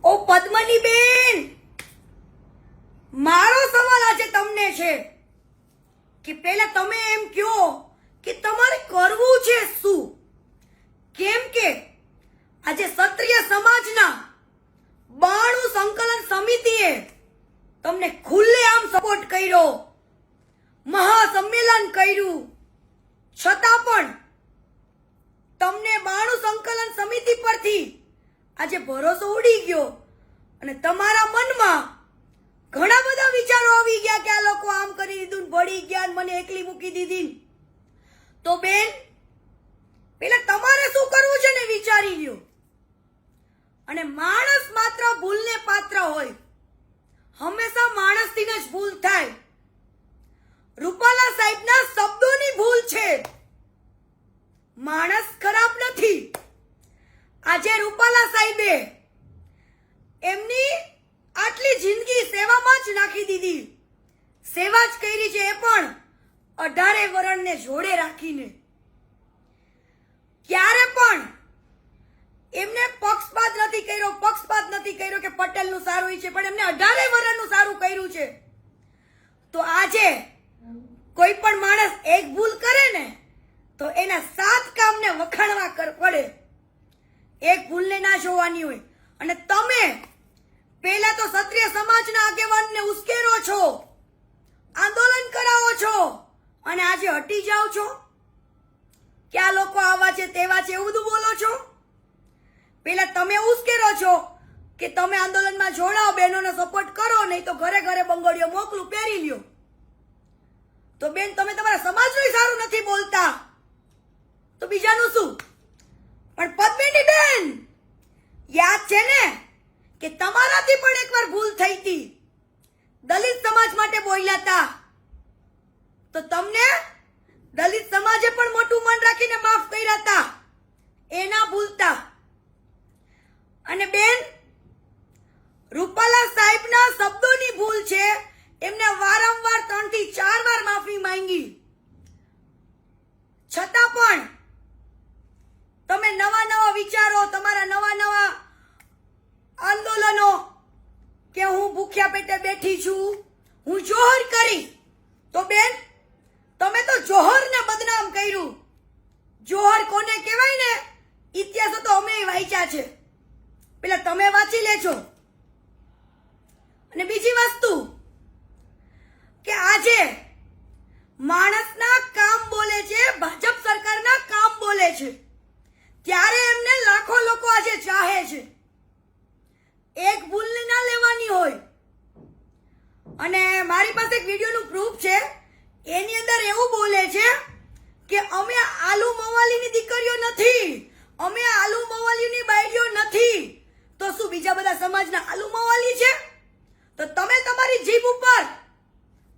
ઓ પદ્મની બેન, મારો સવાલ આજે તમને છે કે પહેલા તમે એમ કહો કે તમારે કરવું છે શું? કેમ કે આજે ક્ષત્રિય સમાજના 92 સંકલન સમિતિએ તમને ખુલ્લેઆમ સપોર્ટ કર્યો, મહાસંમેલન કર્યું, છતાં પણ તમને 92 સંકલન સમિતિ પરથી આજે ભરોસો ઉડી ગયો અને તમારા મનમાં ઘણા બધા વિચારો આવી ગયા કે આ લોકો આમ કરી દીધું, ભળી ગયા, મને એકલી મૂકી દીધી. તો બેન, પેલા તમારે શું કરવું છે ને વિચારી લ્યો. અને માણસ માત્ર ભૂલને પાત્ર હોય, હંમેશા માણસથી જ ભૂલ થાય. રૂપાલા સાહેબના શબ્દોની ભૂલ છે, માણસ ખરાબ નથી. આજે રૂપાલા સાહેબે એમની આટલી જિંદગી સેવામાં જ નાખી દીધી, સેવા જ કરી છે, એ પણ 18 વરણને જોડે રાખીને. ક્યારે પણ એમને પક્ષપાત નથી કર્યો કે પટેલનું સારું છે, પણ એમને 18 વરણનું સારું કર્યું છે. તો આજે કોઈ પણ માણસ એક ભૂલ કરે ને તો એના 7 કામને વખાણવા પડે, એક ભૂલને ના જોવાની હોય. અને તમે પહેલા તો ક્ષત્રિય સમાજના આગેવાનને ઉશ્કેરો છો, આંદોલન કરાવો છો, અને આજે હટી જાઓ છો કે આ લોકો આવા છે તેવા છે એવું બધું બોલો છો. પહેલા તમે ઉશ્કેરો છો કે તમે આંદોલનમાં જોડાઓ, બહેનોને સપોર્ટ કરો, નહીં તો ઘરે ઘરે બંગડીઓ મોકલું, પહેરી લ્યો. તો બેન, તમે તમારા સમાજનું સારું નથી બોલતા તો બીજાનું શું? પણ પદ્મિની બેન, યાદ છે ને કે તમારાથી પણ એકવાર ભૂલ થઈ હતી, દલિત સમાજ માટે બોલ્યા હતા, તો તમને દલિત સમાજે પણ મોટું મન રાખીને માફ કર્યા હતા, એ ના ભૂલતા. અને બેન, રૂપાલા સાહેબના શબ્દોની ભૂલ છે, એમને વારંવાર 3 થી 4 વાર માફી માંગી, છતાં પણ તમે નવા વિચારો, તમારા નવા આંદોલનો કે હું ભૂખ્યા પેટે બેઠી છું, હું જોહર કરી. તો બેન, તમે તો જોહરને બદનામ કર્યું. જોહર કોને કહેવાય ને, ઇતિહાસ તો અમે વાંચ્યા છે, પેલા તમે વાંચી લેજો. અને બીજી વસ્તુ કે આજે માણસના કામ બોલે છે, ભાજપ સરકારના કામ બોલે છે, ત્યારે એમને લાખો લોકો આજે ચાહે છે. એક ભૂલ ના લેવાની હોય. અને મારી પાસે એક વિડીયોનું પ્રૂફ છે, એની અંદર એવું બોલે છે કે અમે આલુ મવાલીની દીકરીઓ નથી, અમે આલુ મવાલીની બાયડીઓ નથી. તો શું બીજા બધા સમાજના આલુ મવાલી છે? તો તમે તમારી જીભ ઉપર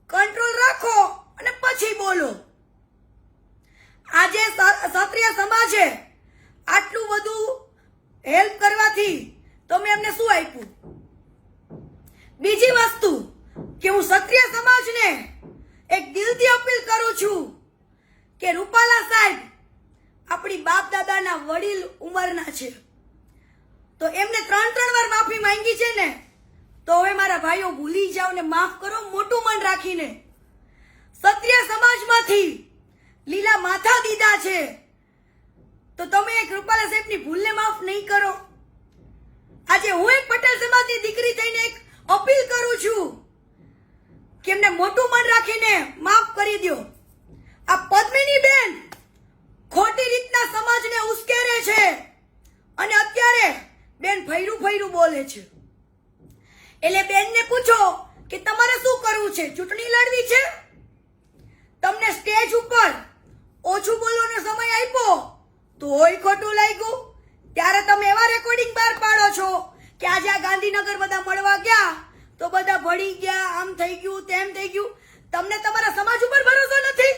કંટ્રોલ રાખો અને પછી બોલો. આજે ક્ષત્રિય સમાજે આટલું બધું હેલ્પ કરવાથી તમે એમને શું આપ્યું? બીજી વસ્તુ કે હું ક્ષત્રિય સમાજને એક દિલથી અપીલ કરું છું કે રૂપાલા સાહેબ આપણી બાપ દાદાના વડીલ ઉંમરના છે, તો એમને 3 વાર માફી માંગી છે ને, તો હવે મારા ભાઈઓ ભૂલી જાઓ ને માફ કરો, મોટું મન રાખીને. ક્ષત્રિય સમાજમાંથી લીલા માથા દીધા છે, તો તમે એક રૂપાલા સાહેબની ભૂલને માફ નહીં કરો. આજે હું એક પટેલ સમાજની દીકરી થઈને એક અપીલ કરું છું કે એમને મોટું મન રાખીને માફ કરી દો. આ પદ્મિની બેન ખોટી રીતના સમાજને ઉશ્કેરે છે અને અત્યારે બેન ફૈરું બોલે છે. એટલે બેનને પૂછો કે તમારે શું કરવું છે? ચૂંટણી લડવી છે? તમને સ્ટેજ ઉપર ઓછું બોલવાનો સમય આપ્યો તોય ખોટું લાગ્યું. ત્યારે તમે એવા રેકોર્ડિંગ બહાર પાડો છો કે આજે આ ગાંધીનગર બધા મળવા ગયા તો બધા ભળી ગયા, આમ થઈ ગયું, તેમ થઈ ગયું. તમને તમારા સમાજ ઉપર ભરોસો નથી.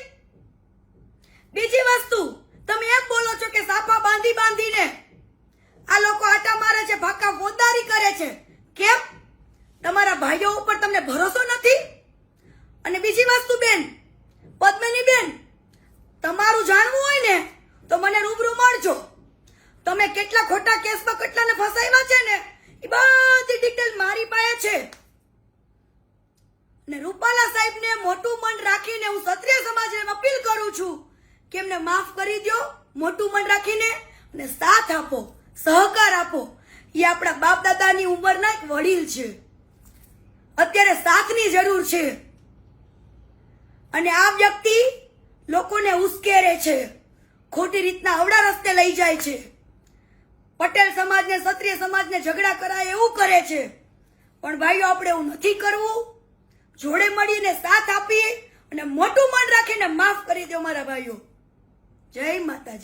બીજી વસ્તુ, તમે એમ બોલો છો કે સાફા બાંધીને આ લોકો આટા મારે છે, ભાકા ફોજદારી કરે છે. કેમ? તમારા ભાઈઓ ઉપર તમને ભરોસો નથી. અને બીજી વસ્તુ બેન, પદ્મિની બેન, તમારું જાણવું હોય ને તો મને રૂબરૂ મળજો. તમે કેટલા ખોટા કેસમાં કેટલાને ફસાવ્યા છે ને એ બધી કે એમને માફ કરી દો, મોટું મન રાખીને, અને સાથ આપો, સહકાર આપો. એ આપણા બાપ દાદાની ઉંમરના એક વડીલ છે. અત્યારે સાથની જરૂર છે. અને આ વ્યક્તિ લોકોને ઉશ્કેરે છે, ખોટી રીતના અવળા રસ્તે લઈ જાય છે. પટેલ સમાજને, ક્ષત્રિય સમાજને ઝઘડા કરાય એવું કરે છે. પણ ભાઈઓ, આપણે એવું નથી કરવું. જોડે મળીને સાથ આપીએ અને મોટું મન રાખીને માફ કરી દો મારા ભાઈઓ. જય માતાજી.